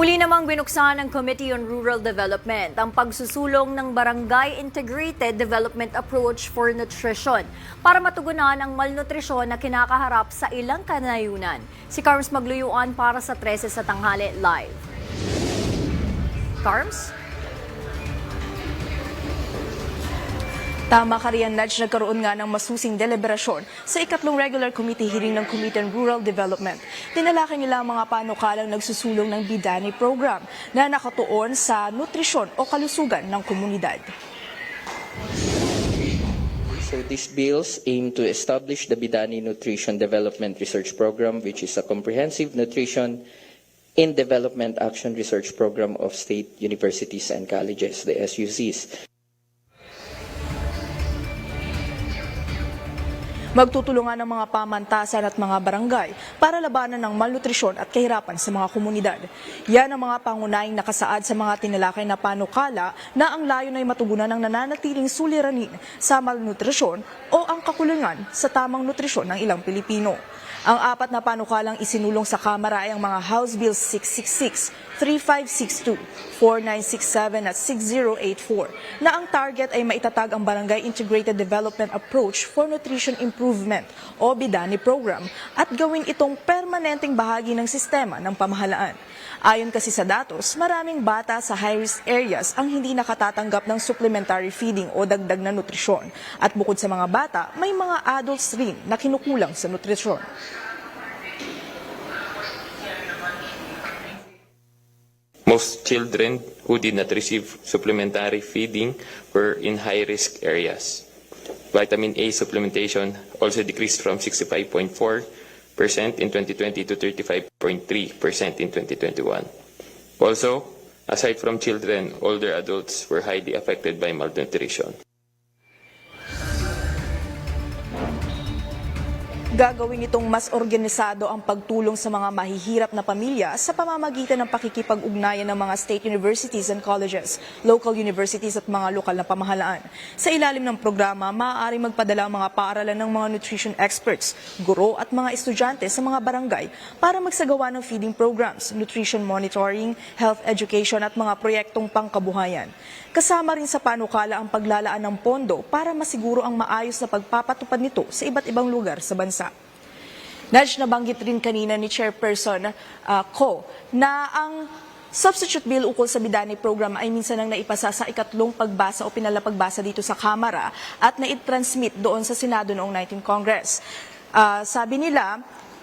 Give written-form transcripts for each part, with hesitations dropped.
Muli namang binuksan ng Committee on Rural Development ang pagsusulong ng Barangay Integrated Development Approach for Nutrition para matugunan ang malnutrisyon na kinakaharap sa ilang kanayunan. Si Carms Magluyuan para sa 13 sa tanghali live. Carms? Tama ka riyan, Nudge, nagkaroon nga ng masusing deliberasyon sa ikatlong regular committee hearing ng Committee on Rural Development. Tinalakay nila ang mga panukalang nagsusulong ng Bidani program na nakatuon sa nutrisyon o kalusugan ng komunidad. So these bills aim to establish the Bidani Nutrition Development Research Program, which is a comprehensive nutrition in development action research program of state universities and colleges, the SUCs. Magtutulungan ng mga pamantasan at mga barangay para labanan ng malnutrisyon at kahirapan sa mga komunidad. Yan ang mga pangunahing nakasaad sa mga tinalakay na panukala na ang layon ay matugunan ng nananatiling suliranin sa malnutrisyon o ang kakulangan sa tamang nutrisyon ng ilang Pilipino. Ang apat na panukalang isinulong sa Kamara ay ang mga House Bill 666, 3562, 4967 at 6084 na ang target ay maitatag ang Barangay Integrated Development Approach for Nutrition Improvement o Bidani Program at gawin itong permanenteng bahagi ng sistema ng pamahalaan. Ayon kasi sa datos, maraming bata sa high-risk areas ang hindi nakatatanggap ng supplementary feeding o dagdag na nutrisyon. At bukod sa mga bata, may mga adults rin na kinukulang sa nutrisyon. Most children who did not receive supplementary feeding were in high-risk areas. Vitamin A supplementation also decreased from 65.4% in 2020 to 35.3% in 2021. Also, aside from children, older adults were highly affected by malnutrition. Gagawin itong mas organisado ang pagtulong sa mga mahihirap na pamilya sa pamamagitan ng pakikipag-ugnayan ng mga state universities and colleges, local universities at mga lokal na pamahalaan. Sa ilalim ng programa, maaaring magpadala ang mga paaralan ng mga nutrition experts, guro at mga estudyante sa mga barangay para magsagawa ng feeding programs, nutrition monitoring, health education at mga proyektong pangkabuhayan. Kasama rin sa panukala ang paglalaan ng pondo para masiguro ang maayos na pagpapatupad nito sa iba't ibang lugar sa bansa. Nudge, nabanggit rin kanina ni Chairperson Ko na ang substitute bill ukol sa Bidani program ay minsan nang naipasa sa ikatlong pagbasa o pinalapagbasa dito sa Kamara at nai-transmit doon sa Senado noong 19th Congress. Sabi nila,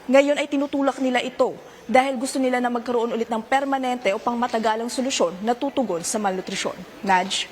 ngayon ay tinutulak nila ito dahil gusto nila na magkaroon ulit ng permanente o pangmatagalang solusyon na tutugon sa malnutrisyon. Nudge?